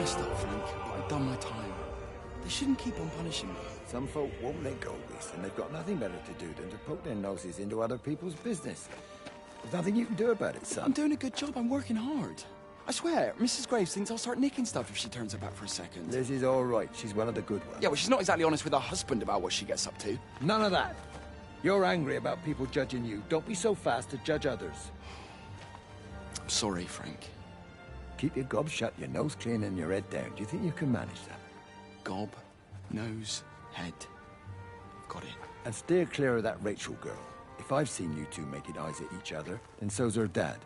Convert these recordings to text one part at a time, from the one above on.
messed up, Frank, but I've done my time. They shouldn't keep on punishing me. Some folk won't let go, Reese, and they've got nothing better to do than to poke their noses into other people's business. There's nothing you can do about it, son. I'm doing a good job. I'm working hard. I swear, Mrs. Graves thinks I'll start nicking stuff if she turns her back for a second. Liz is all right. She's one of the good ones. Yeah, well, she's not exactly honest with her husband about what she gets up to. None of that. You're angry about people judging you. Don't be so fast to judge others. I'm sorry, Frank. Keep your gob shut, your nose clean, and your head down. Do you think you can manage that? Gob, nose, head. I've got it. And steer clear of that Rachel girl. If I've seen you two making eyes at each other, then so's her dad.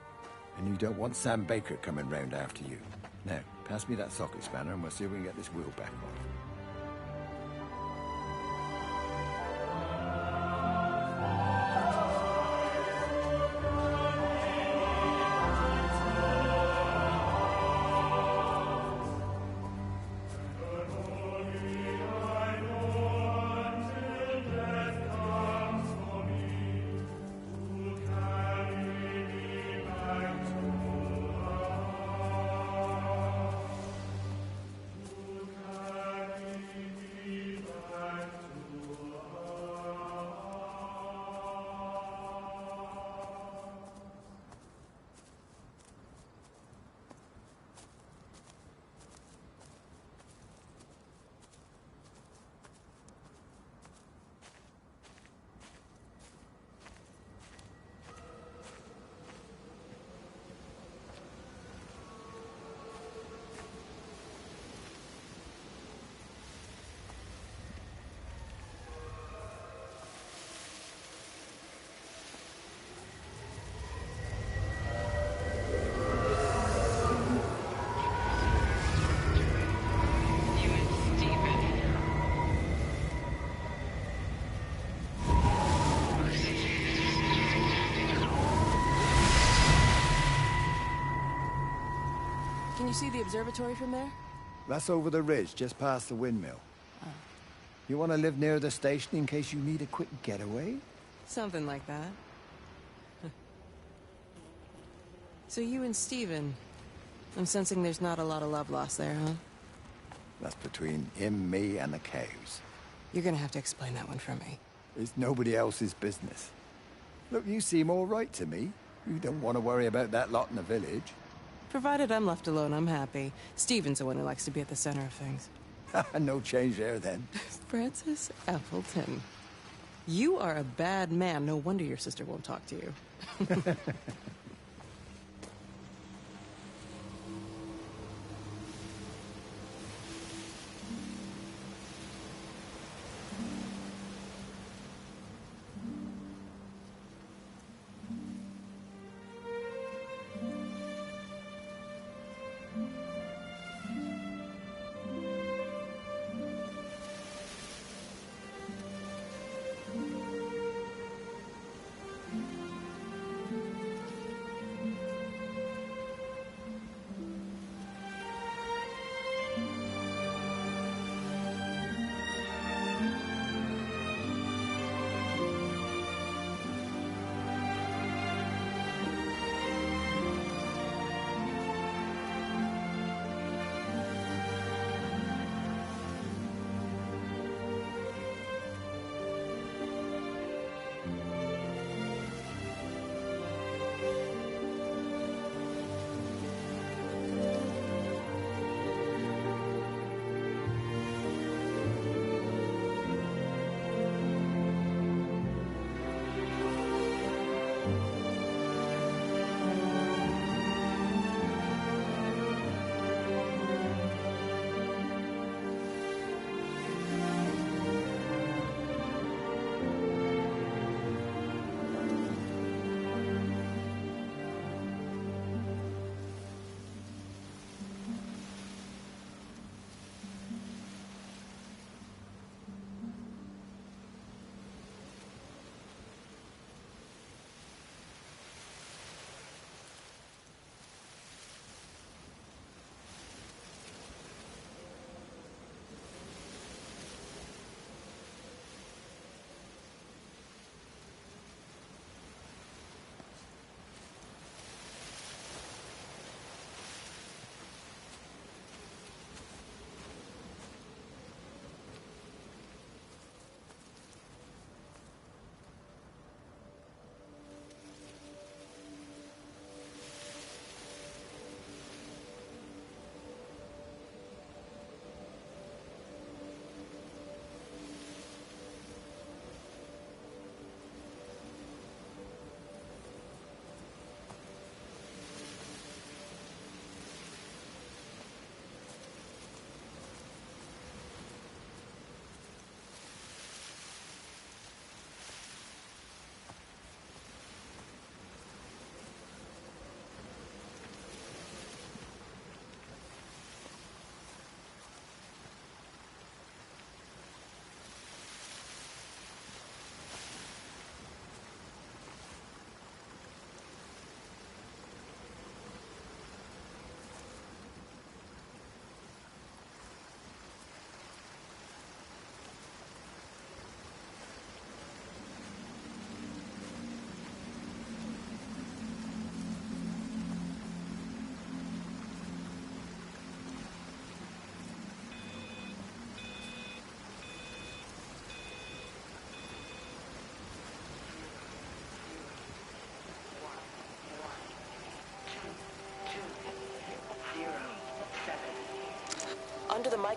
And you don't want Sam Baker coming round after you. Now, pass me that socket spanner and we'll see if we can get this wheel back on. Can you see the observatory from there? That's over the ridge, just past the windmill. Oh. You want to live near the station in case you need a quick getaway? Something like that. So you and Steven, I'm sensing there's not a lot of love lost there, huh? That's between him, me, and the cows. You're gonna have to explain that one for me. It's nobody else's business. Look, you seem all right to me. You don't want to worry about that lot in the village. Provided I'm left alone, I'm happy. Steven's the one who likes to be at the center of things. No change there, then. Francis Appleton. You are a bad man. No wonder your sister won't talk to you.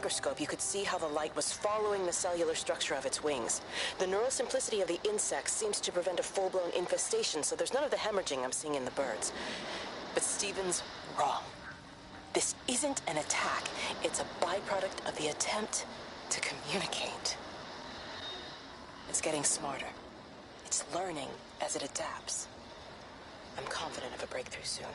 microscope, you could see how the light was following the cellular structure of its wings. The neural simplicity of the insects seems to prevent a full-blown infestation, so there's none of the hemorrhaging I'm seeing in the birds. But Stephen's wrong. This isn't an attack. It's a byproduct of the attempt to communicate. It's getting smarter. It's learning as it adapts. I'm confident of a breakthrough soon.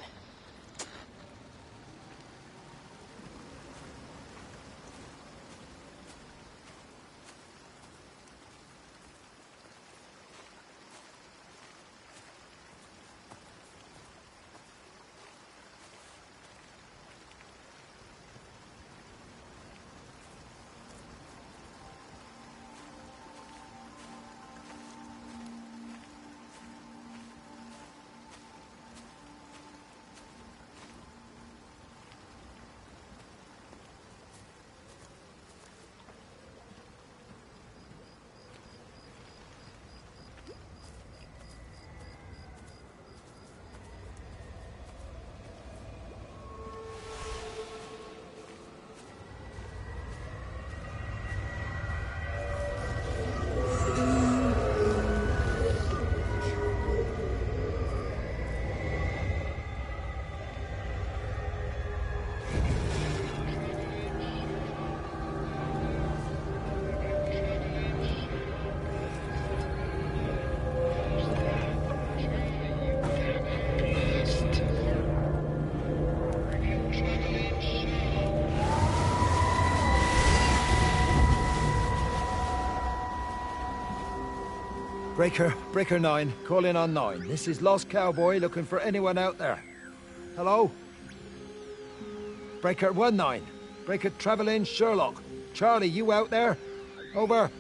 Breaker 9, call in on 9. This is Lost Cowboy looking for anyone out there. Hello? Breaker 1-9. Breaker Travel-In Sherlock. Charlie, you out there? Over.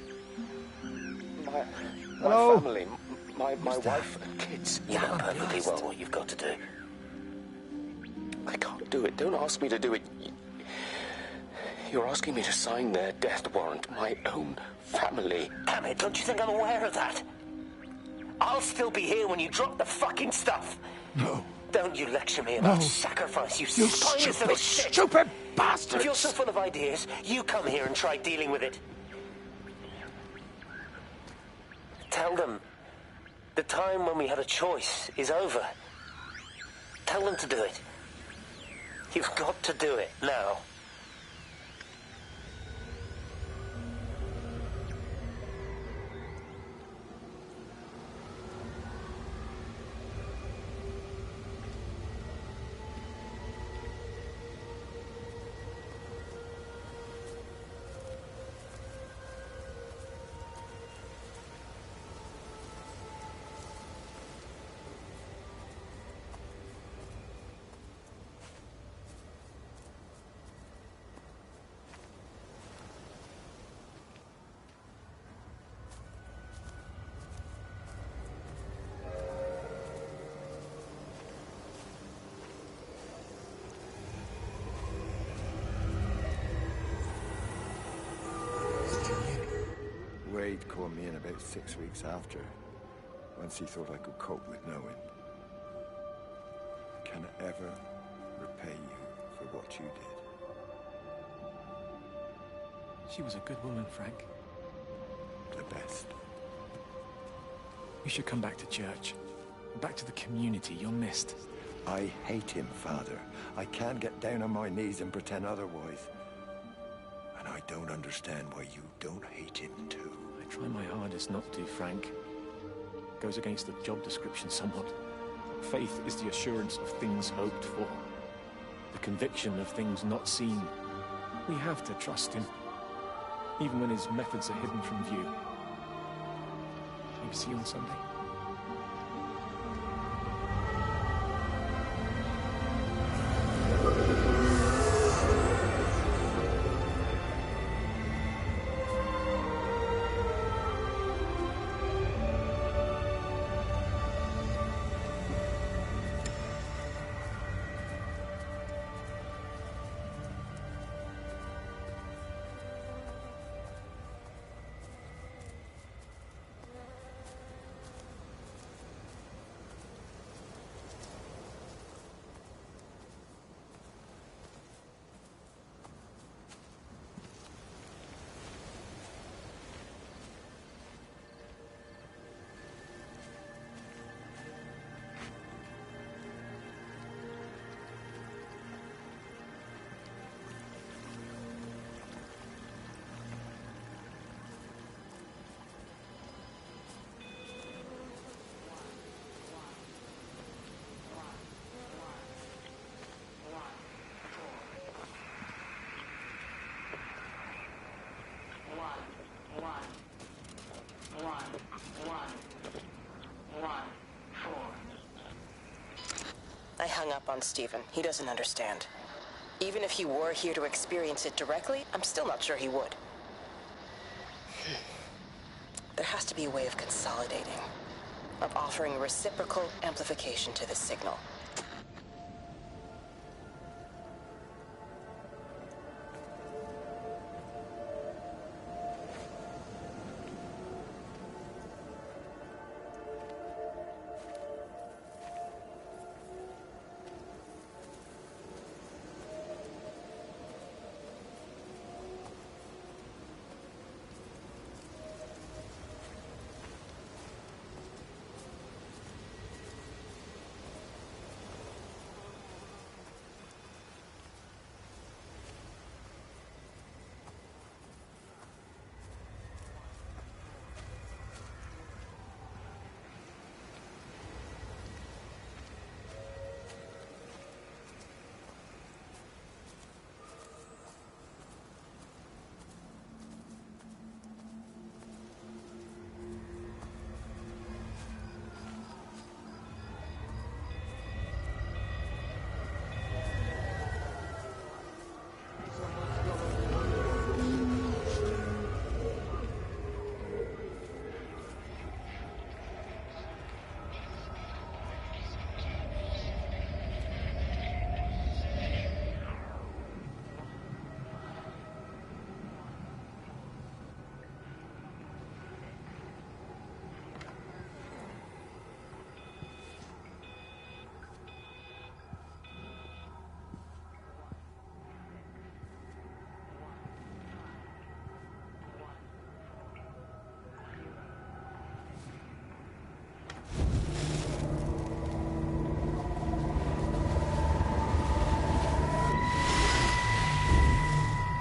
Hello? My family, my wife and kids. You know perfectly well what you've got to do. I can't do it. Don't ask me to do it. You're asking me to sign their death warrant. My own family. Damn it, don't you think I'm aware of that? I'll still be here when you drop the fucking stuff. No. Don't you lecture me about No. sacrifice, you spineless little shit. Stupid bastard! If you're so full of ideas, you come here and try dealing with it. Tell them the time when we had a choice is over. Tell them to do it. You've got to do it now. Wade called me in about 6 weeks after, once he thought I could cope with knowing. Can I ever repay you for what you did? She was a good woman, Frank. The best. You should come back to church. Back to the community you're missed. I hate him, Father. I can't get down on my knees and pretend otherwise. And I don't understand why you don't hate him too. I try my hardest not to, Frank. Goes against the job description somewhat. Faith is the assurance of things hoped for. The conviction of things not seen. We have to trust him, even when his methods are hidden from view. Maybe see you on Sunday. hung up on Stephen. He doesn't understand. Even if he were here to experience it directly, I'm still not sure he would. There has to be a way of consolidating, of offering reciprocal amplification to this signal.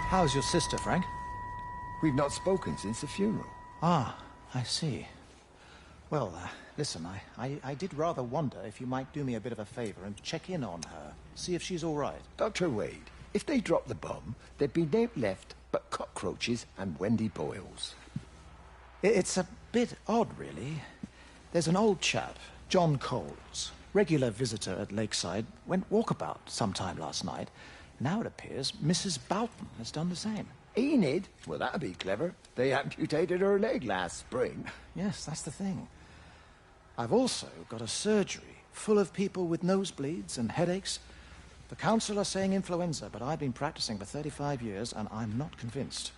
How's your sister, Frank? We've not spoken since the funeral. Ah, I see. Well, listen, I did rather wonder if you might do me a bit of a favor and check in on her, see if she's all right. Dr. Wade, if they dropped the bomb, there'd be no left but cockroaches and Wendy Boyles. It's a bit odd, really. There's an old chap, John Coles, regular visitor at Lakeside, went walkabout sometime last night. Now it appears Mrs. Boughton has done the same. Enid? Well, that'd be clever. They amputated her leg last spring. Yes, that's the thing. I've also got a surgery full of people with nosebleeds and headaches. The council are saying influenza, but I've been practicing for 35 years and I'm not convinced.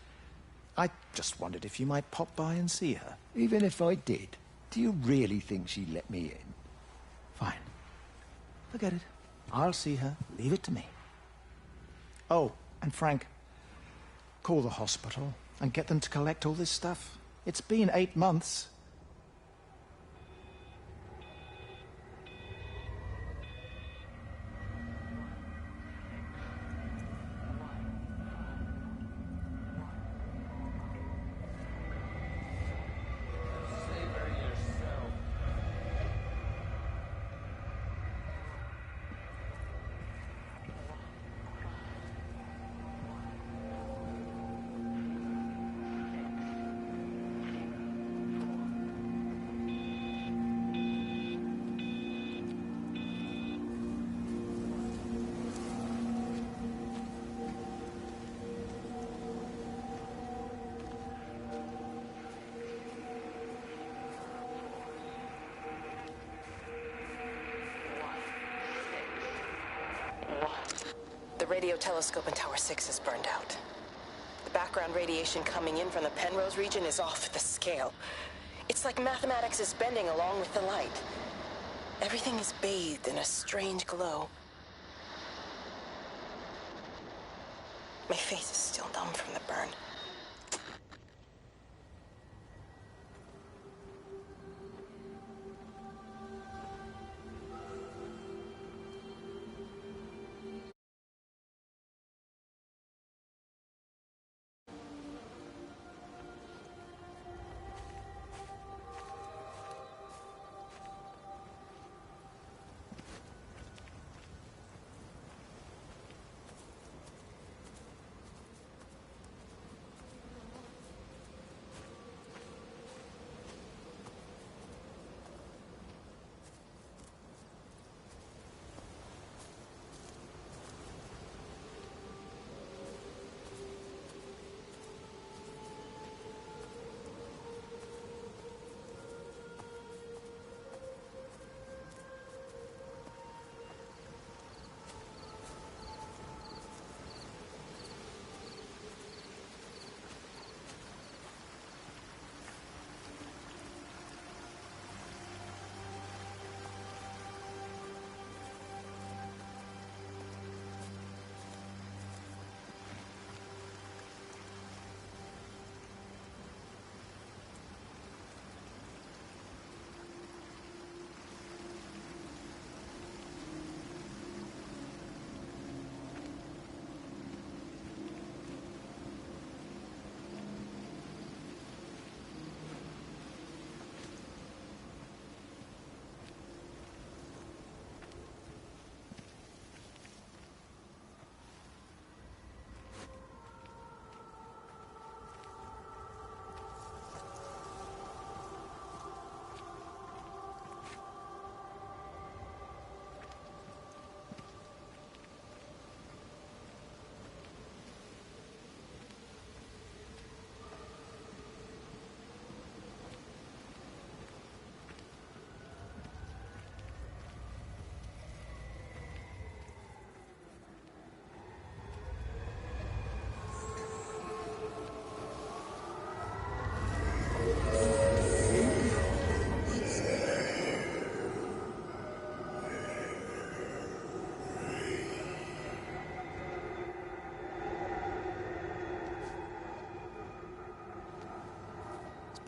I just wondered if you might pop by and see her. Even if I did, do you really think she'd let me in? Fine. Forget it. I'll see her. Leave it to me. Oh, and Frank, call the hospital and get them to collect all this stuff. It's been 8 months. The radio telescope in Tower 6 is burned out. The background radiation coming in from the Penrose region is off the scale. It's like mathematics is bending along with the light. Everything is bathed in a strange glow. My face is still numb from the burn.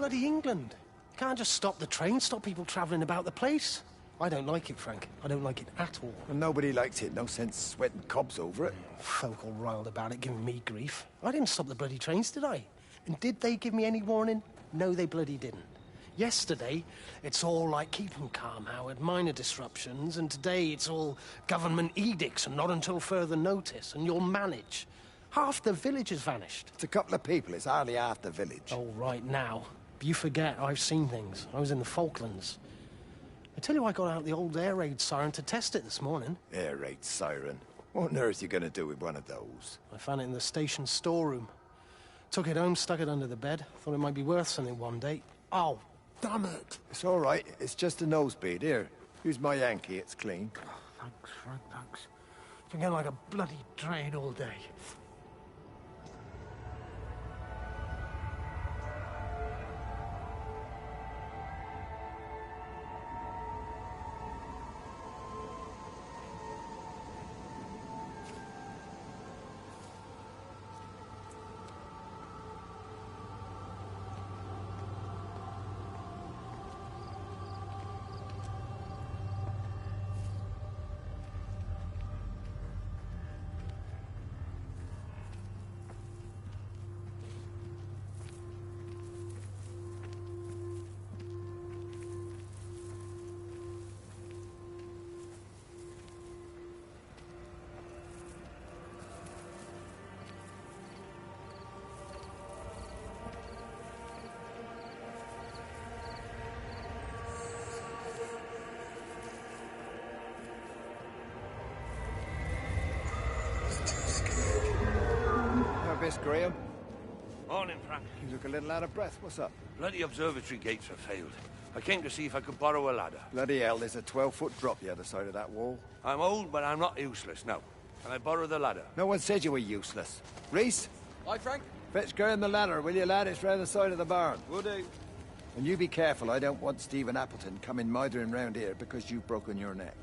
bloody England. You can't just stop the train, stop people travelling about the place. I don't like it, Frank. I don't like it at all. Well, nobody likes it. No sense sweating cobs over it. Folk all riled about it, giving me grief. I didn't stop the bloody trains, did I? And did they give me any warning? No, they bloody didn't. Yesterday, it's all like, keep 'em calm, Howard, minor disruptions, and today it's all government edicts and not until further notice, and you'll manage. Half the village has vanished. It's a couple of people. It's hardly half the village. Oh, right now. But you forget, I've seen things. I was in the Falklands. I tell you, I got out the old air raid siren to test it this morning. Air raid siren. What on earth are you going to do with one of those? I found it in the station storeroom. Took it home, stuck it under the bed. Thought it might be worth something one day. Oh, damn it. It's all right. It's just a nosebleed. Here, use my Yankee. It's clean. Thanks, Frank, thanks. Been getting like a bloody train all day. Miss Graham. Morning, Frank. You look a little out of breath. What's up? Bloody observatory gates have failed. I came to see if I could borrow a ladder. Bloody hell, there's a 12-foot drop the other side of that wall. I'm old, but I'm not useless, no. Can I borrow the ladder? No one said you were useless. Reese? Hi, Frank. Fetch Graham the ladder, will you, lad? It's round the side of the barn. Will do. And you be careful. I don't want Stephen Appleton coming mithering round here because you've broken your neck.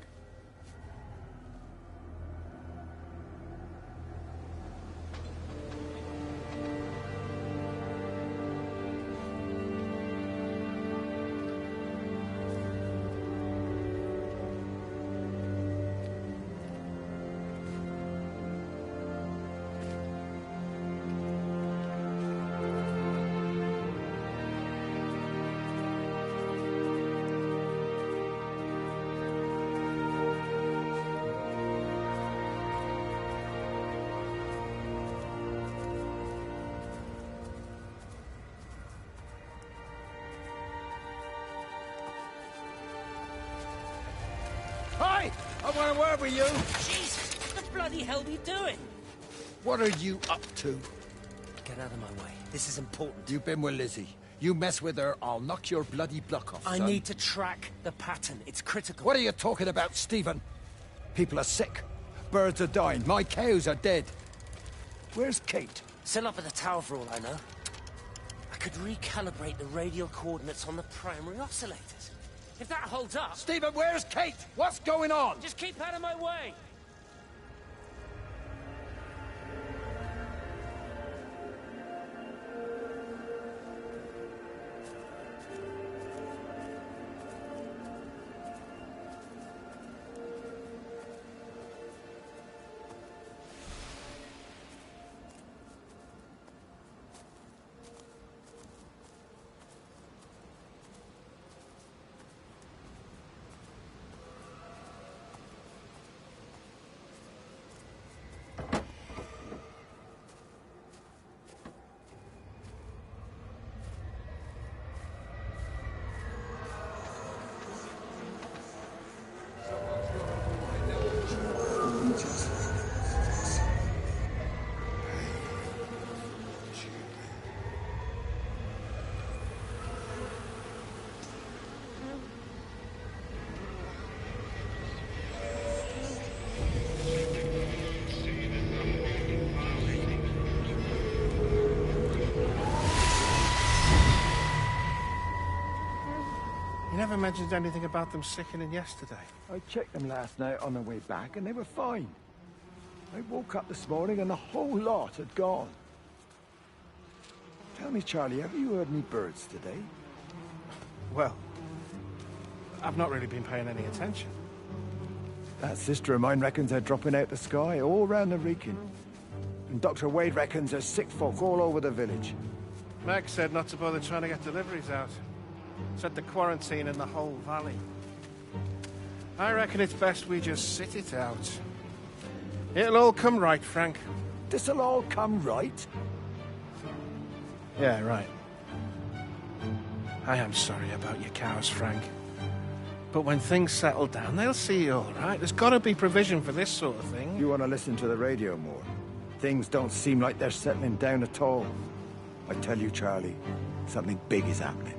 Hi! I want a word with you. Jesus, what the bloody hell are you doing? What are you up to? Get out of my way. This is important. You've been with Lizzie. You mess with her, I'll knock your bloody block off, I son. need to track the pattern. It's critical. What are you talking about, Stephen? People are sick. Birds are dying. My cows are dead. Where's Kate? Still up at the tower for all I know. I could recalibrate the radial coordinates on the primary oscillators. If that holds up... Stephen, where's Kate? What's going on? Just keep out of my way! You never mentioned anything about them sickening yesterday. I checked them last night on the way back, and they were fine. I woke up this morning, and the whole lot had gone. Tell me, Charlie, have you heard any birds today? Well, I've not really been paying any attention. That sister of mine reckons they're dropping out the sky all round the Wrekin. And Dr. Wade reckons there's sick folk all over the village. Meg said not to bother trying to get deliveries out. Said the quarantine in the whole valley. I reckon it's best we just sit it out. It'll all come right, Frank. This'll all come right? Yeah, right. I am sorry about your cows, Frank. But when things settle down, they'll see you all right. There's got to be provision for this sort of thing. You want to listen to the radio more? Things don't seem like they're settling down at all. I tell you, Charlie, something big is happening.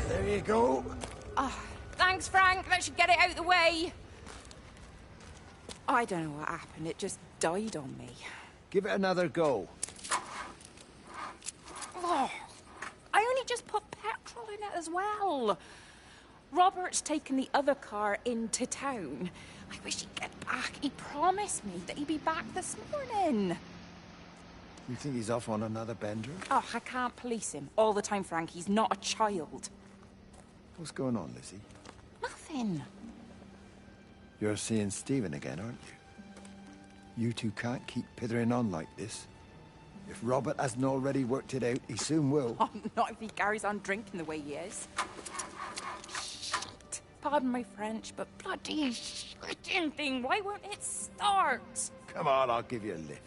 There you go. Oh, thanks, Frank. That should get it out of the way. I don't know what happened. It just died on me. Give it another go. Oh, I only just put petrol in it as well. Robert's taken the other car into town. I wish he'd get back. He promised me that he'd be back this morning. You think he's off on another bender? Oh, I can't police him all the time, Frank. He's not a child. What's going on, Lizzie? Nothing. You're seeing Stephen again, aren't you? You two can't keep pithering on like this. If Robert hasn't already worked it out, he soon will. Oh, not if he carries on drinking the way he is. Shit. Pardon my French, but bloody shitting thing, why won't it start? Come on, I'll give you a lift.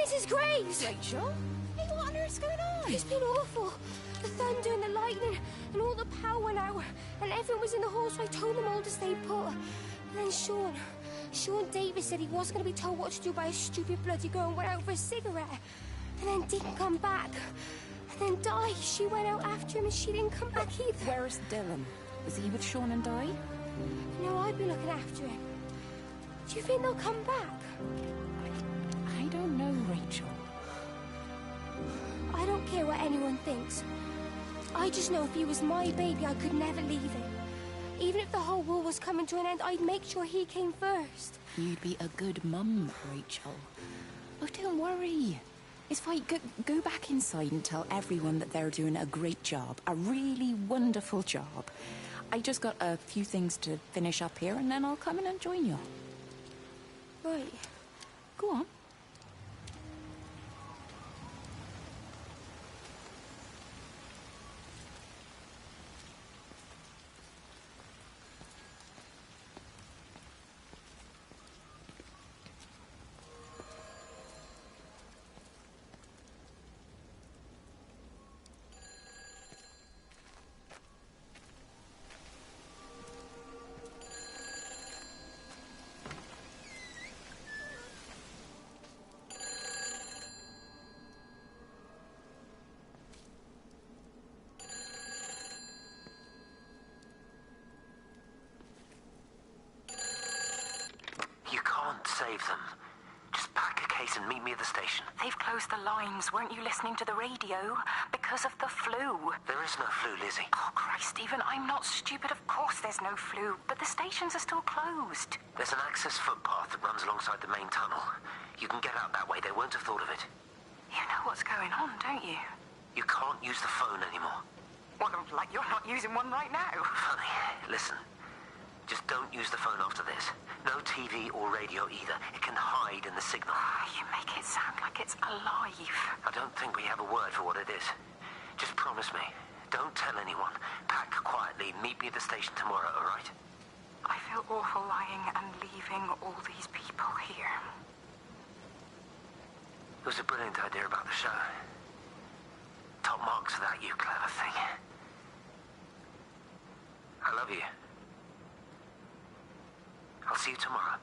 Mrs. Graves! Rachel? Hey, what on earth's going on? It's been awful. The thunder and the lightning and all the power went out and everyone was in the hall, so I told them all to stay put. And then Sean Davis said he wasn't going to be told what to do by a stupid bloody girl and went out for a cigarette. And then didn't come back. And then Di, she went out after him and she didn't come back either. Where's Dylan? Was he with Sean and Di? No, I've been looking after him. Do you think they'll come back? I don't know, Rachel. I don't care what anyone thinks. I just know if he was my baby, I could never leave him. Even if the whole world was coming to an end, I'd make sure he came first. You'd be a good mum, Rachel. Oh, don't worry. It's fine. Go back inside and tell everyone that they're doing a great job. A really wonderful job. I just got a few things to finish up here, and then I'll come in and join you. Right. Go on. Save them. Just pack a case and meet me at the station. They've closed the lines. Weren't you listening to the radio? Because of the flu. There is no flu, Lizzie. Oh, Christ, Stephen, I'm not stupid. Of course there's no flu. But the stations are still closed. There's an access footpath that runs alongside the main tunnel. You can get out that way. They won't have thought of it. You know what's going on, don't you? You can't use the phone anymore. Well, like you're not using one right now. Funny. Listen. Just don't use the phone after this. No TV or radio either. It can hide in the signal. You make it sound like it's alive. I don't think we have a word for what it is. Just promise me. Don't tell anyone. Pack quietly. Meet me at the station tomorrow, all right? I feel awful lying and leaving all these people here. It was a brilliant idea about the show. Top marks for that, you clever thing. I love you. I'll see you tomorrow.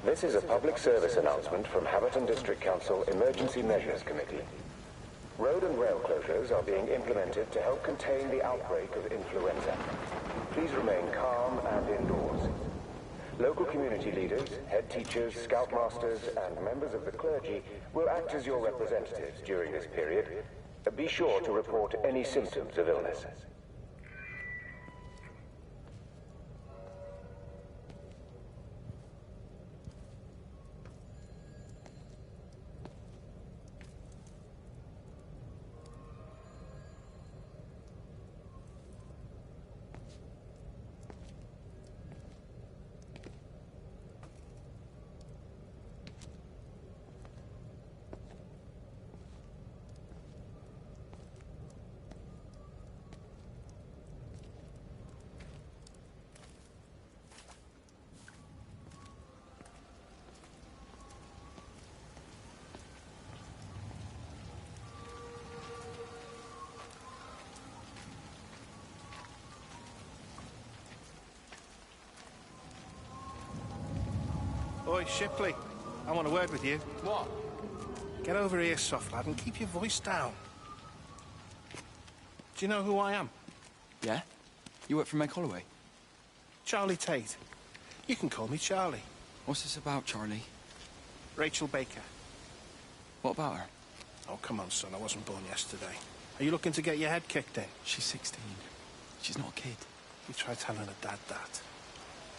This is a public service announcement from Haverton District Council Emergency Measures Committee. Road and rail closures are being implemented to help contain the outbreak of influenza. Please remain calm and indoors. Local community leaders, head teachers, scoutmasters, and members of the clergy will act as your representatives during this period. Be sure to report any symptoms of illness. Oi, Shipley. I want a word with you. What? Get over here, soft lad, and keep your voice down. Do you know who I am? Yeah? You work for Meg Holloway? Charlie Tate. You can call me Charlie. What's this about, Charlie? Rachel Baker. What about her? Oh, come on, son. I wasn't born yesterday. Are you looking to get your head kicked in? She's 16. She's not a kid. You try telling her dad that.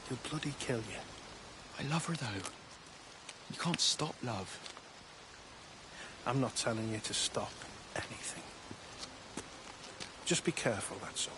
He'll bloody kill you. I love her, though. You can't stop love. I'm not telling you to stop anything. Just be careful, that's all.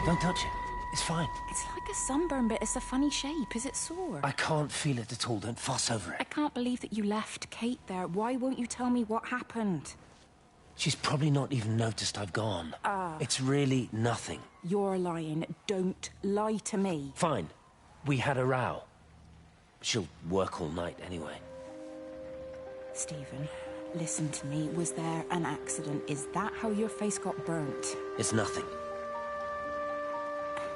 Don't touch it. It's fine. It's like a sunburn, but it's a funny shape. Is it sore? I can't feel it at all. Don't fuss over I it. can't believe that you left Kate there. Why won't you tell me what happened? She's probably not even noticed I've gone. It's really nothing. You're lying. Don't lie to me. Fine. We had a row. She'll work all night anyway. Stephen, listen to me. Was there an accident? Is that how your face got burnt? It's nothing.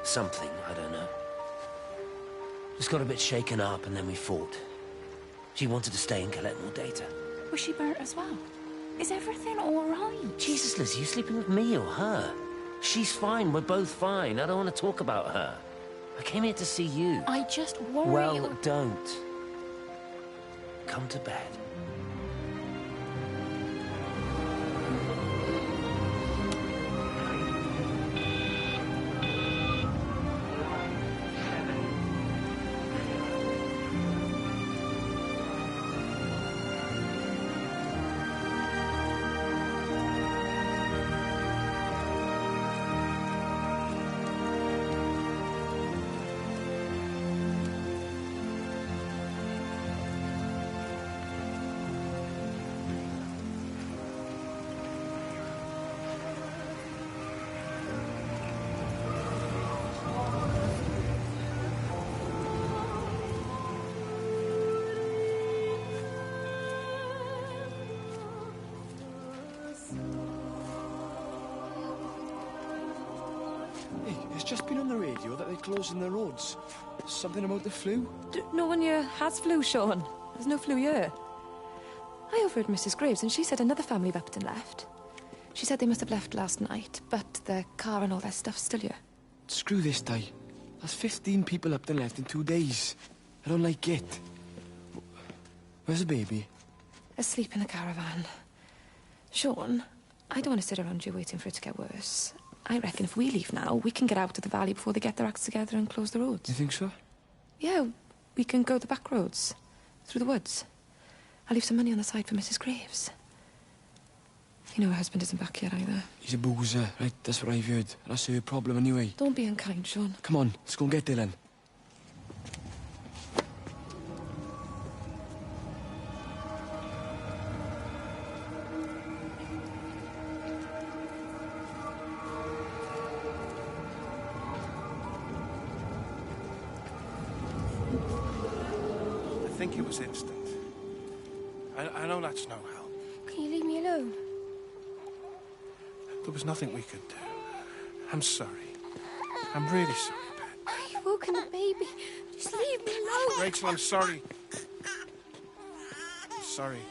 Something, I don't know. Just got a bit shaken up and then we fought. She wanted to stay and collect more data. Was she burnt as well? Is everything all right? Jesus, Liz, are you sleeping with me or her? She's fine. We're both fine. I don't want to talk about her. I came here to see you. I just worry... Well, don't. Come to bed. Hey, it's just been on the radio that they're closing the roads. Something about the flu? No one here has flu, Sean. There's no flu here. I overheard Mrs. Graves, and she said another family of Upton left. She said they must have left last night, but their car and all their stuff's still here. Screw this, Di. That's 15 people Upton left in 2 days. I don't like it. Where's the baby? Asleep in the caravan. Sean, I don't want to sit around here waiting for it to get worse. I reckon if we leave now, we can get out of the valley before they get their acts together and close the roads. You think so? Yeah, we can go the back roads, through the woods. I'll leave some money on the side for Mrs. Graves. You know her husband isn't back yet either. He's a boozer, right? That's what I've heard. That's her problem anyway. Don't be unkind, Sean. Come on, let's go and get Dylan. I think it was instant. I know that's no help. Can you leave me alone? There was nothing we could do. I'm sorry. I'm really sorry, Pat. You've woken the baby. Just leave me alone. Rachel, I'm sorry. I'm sorry.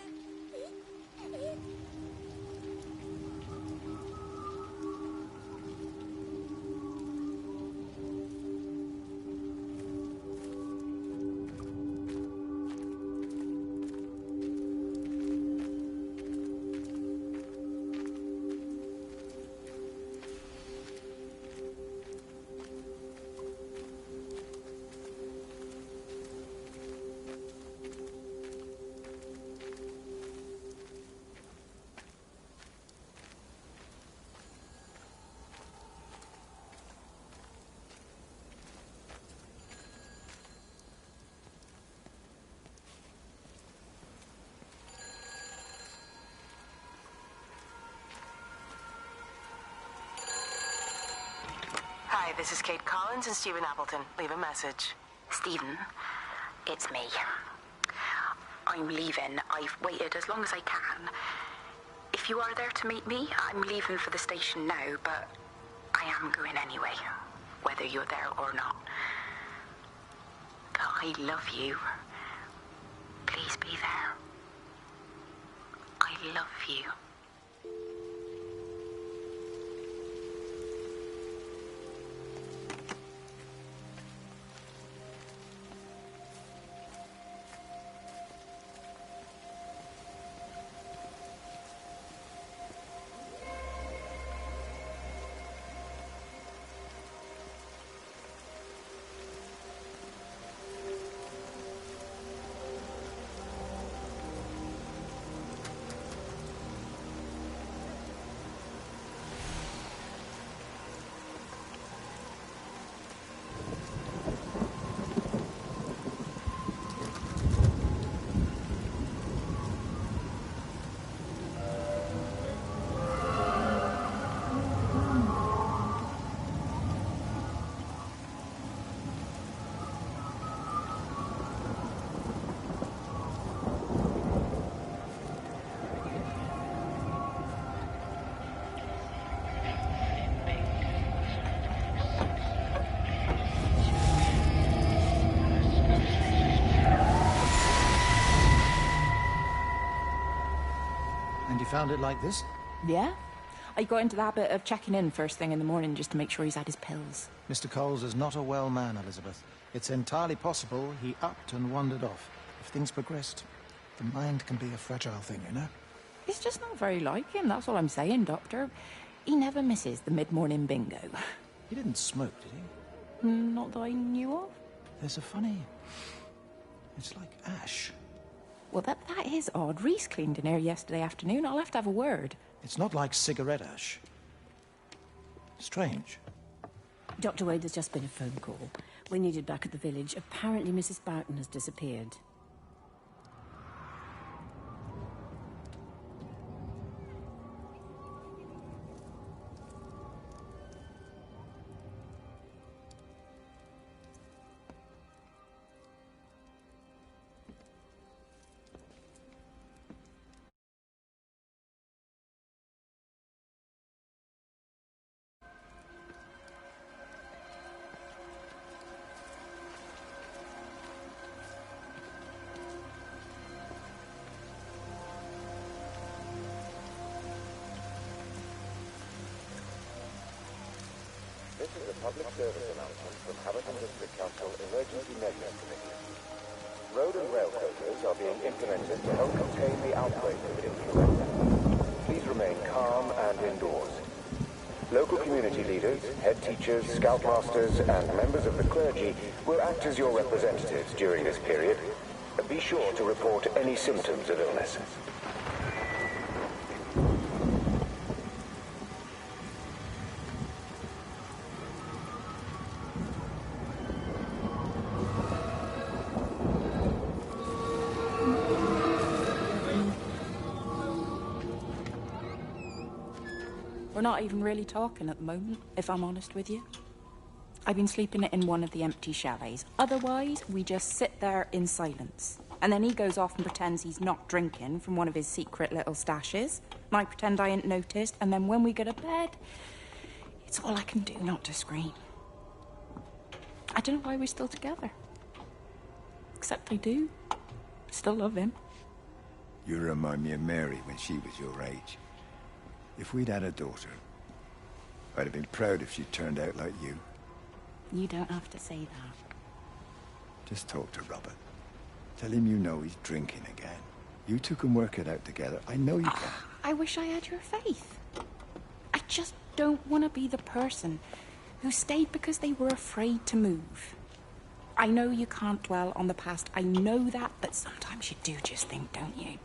Hi, this is Kate Collins and Stephen Appleton. Leave a message. Stephen, it's me. I'm leaving. I've waited as long as I can. If you are there to meet me, I'm leaving for the station now, but I am going anyway, whether you're there or not. But I love you. Please be there. I love you. Found it like this? Yeah. I got into the habit of checking in first thing in the morning just to make sure he's had his pills. Mr. Coles is not a well man, Elizabeth. It's entirely possible he upped and wandered off. If things progressed, the mind can be a fragile thing, you know? It's just not very like him, that's all I'm saying, Doctor. He never misses the mid-morning bingo. He didn't smoke, did he? Not that I knew of. There's a funny... It's like ash. Well, that is odd. Reese cleaned in here yesterday afternoon. I'll have to have a word. It's not like cigarette ash. Strange. Dr. Wade, there's just been a phone call. We're needed back at the village. Apparently Mrs. Boughton has disappeared. This is a public service announcement from Haverton District Council Emergency Measures Committee. Road and rail closures are being implemented to help contain the outbreak of influenza. Please remain calm and indoors. Local community leaders, head teachers, scoutmasters, and members of the clergy will act as your representatives during this period. Be sure to report any symptoms of illness. We're not even really talking at the moment, if I'm honest with you. I've been sleeping in one of the empty chalets. Otherwise, we just sit there in silence. And then he goes off and pretends he's not drinking from one of his secret little stashes. And I pretend I ain't noticed. And then when we go to bed, it's all I can do not to scream. I don't know why we're still together. Except I do. I still love him. You remind me of Mary when she was your age. If we'd had a daughter, I'd have been proud if she turned out like you. You don't have to say that. Just talk to Robert. Tell him you know he's drinking again. You two can work it out together. I know you can. I wish I had your faith. I just don't want to be the person who stayed because they were afraid to move. I know you can't dwell on the past. I know that, but sometimes you do just think, don't you?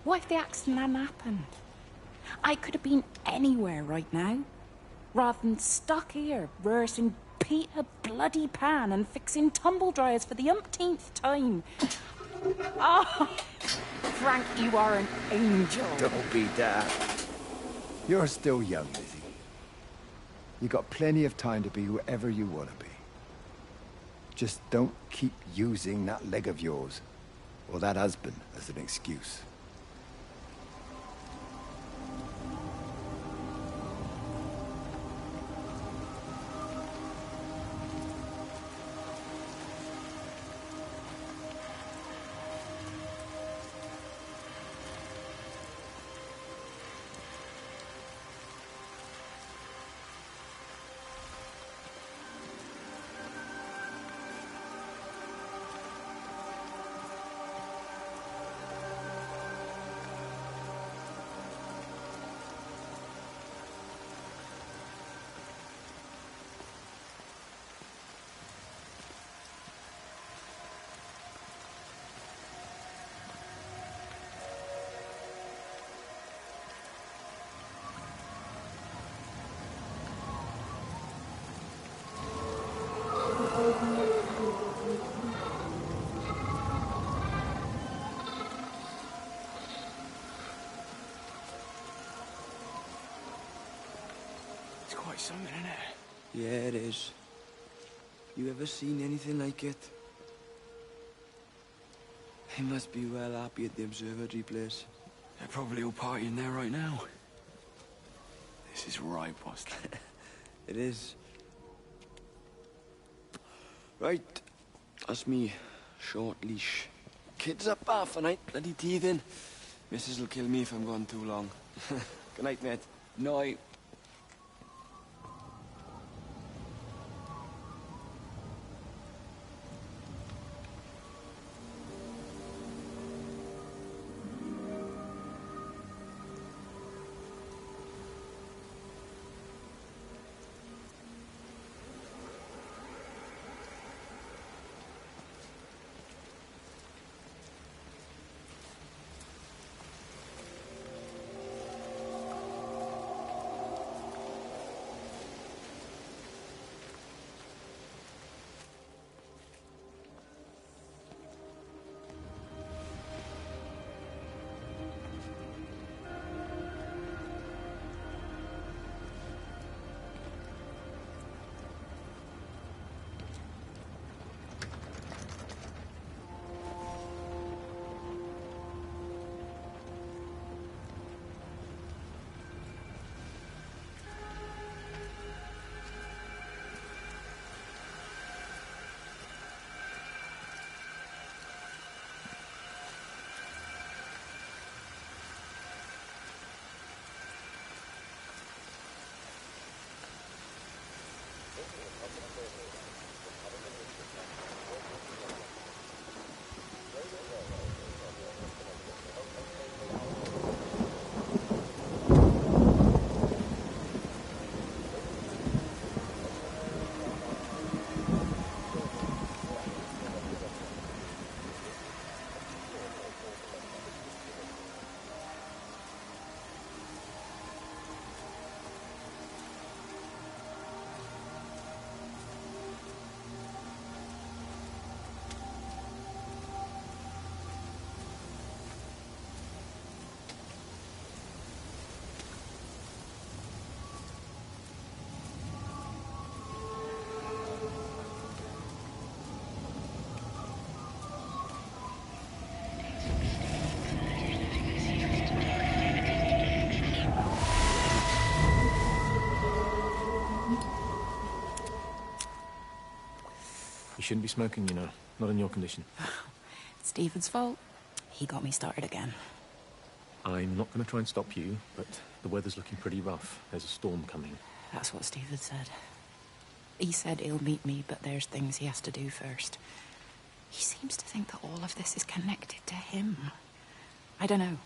What if the accident hadn't happened? I could have been anywhere right now, rather than stuck here rehearsing Peter bloody Pan and fixing tumble dryers for the umpteenth time. Oh, Frank, you are an angel. Don't be daft. You're still young, Lizzie. You got plenty of time to be whoever you want to be. Just don't keep using that leg of yours, or that husband, as an excuse. It's quite something, isn't it? Yeah, it is. You ever seen anything like it? They must be well happy at the observatory place. They're probably all partying there right now. This is right, boss. It is. Right. That's me. Short leash. Kids up half a night, bloody teething. Missus will kill me if I'm gone too long. Good night, mate. Night. You shouldn't be smoking, you know. Not in your condition. Stephen's fault. He got me started again. I'm not going to try and stop you, but the weather's looking pretty rough. There's a storm coming. That's what Stephen said. He said he'll meet me, but there's things he has to do first. He seems to think that all of this is connected to him. I don't know.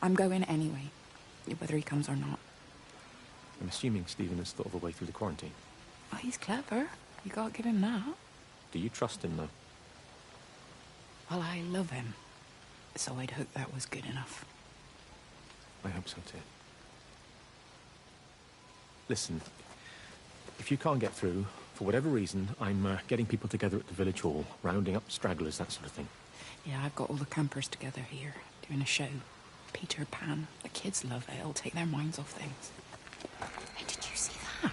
I'm going anyway, whether he comes or not. I'm assuming Stephen has thought of a way through the quarantine. Oh, he's clever. You can't give him that. Do you trust him, though? Well, I love him. So I'd hope that was good enough. I hope so, too. Listen, if you can't get through, for whatever reason, I'm getting people together at the village hall, rounding up stragglers, that sort of thing. Yeah, I've got all the campers together here, doing a show. Peter Pan. The kids love it. It'll take their minds off things. Hey, did you see that?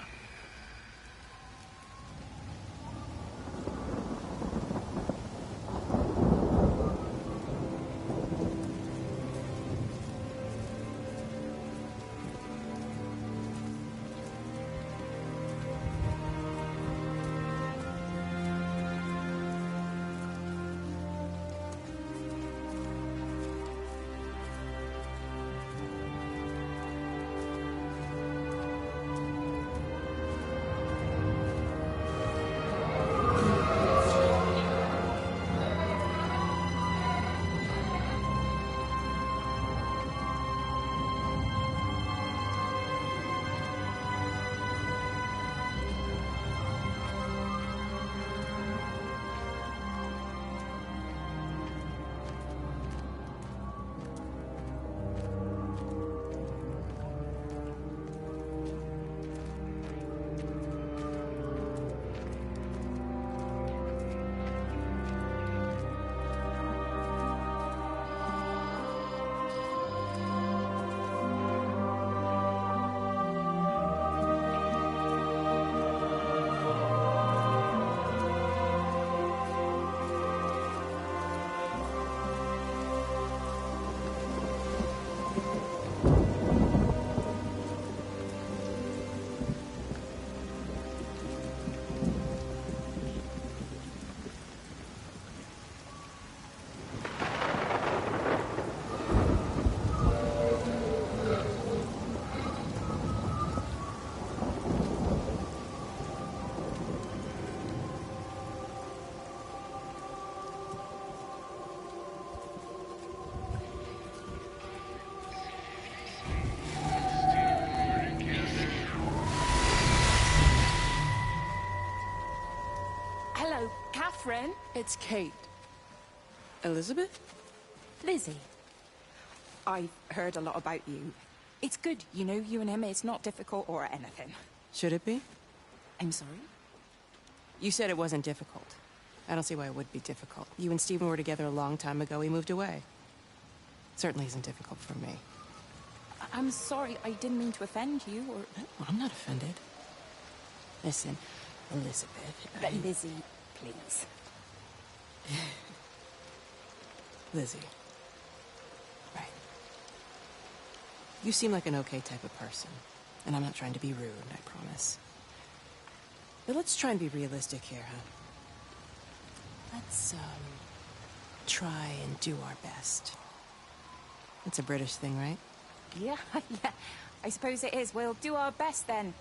Hello, Catherine. It's Kate. Elizabeth? Lizzie. I've heard a lot about you. It's good, you know, you and him. It's not difficult or anything. Should it be? I'm sorry? You said it wasn't difficult. I don't see why it would be difficult. You and Stephen were together a long time ago. He moved away. Certainly isn't difficult for me. I'm sorry. I didn't mean to offend you or... Well, I'm not offended. Listen, Elizabeth... Lizzie, please. Lizzie. Right. You seem like an okay type of person. And I'm not trying to be rude, I promise. But let's try and be realistic here, huh? Let's, try and do our best. That's a British thing, right? Yeah, yeah. I suppose it is. We'll do our best then.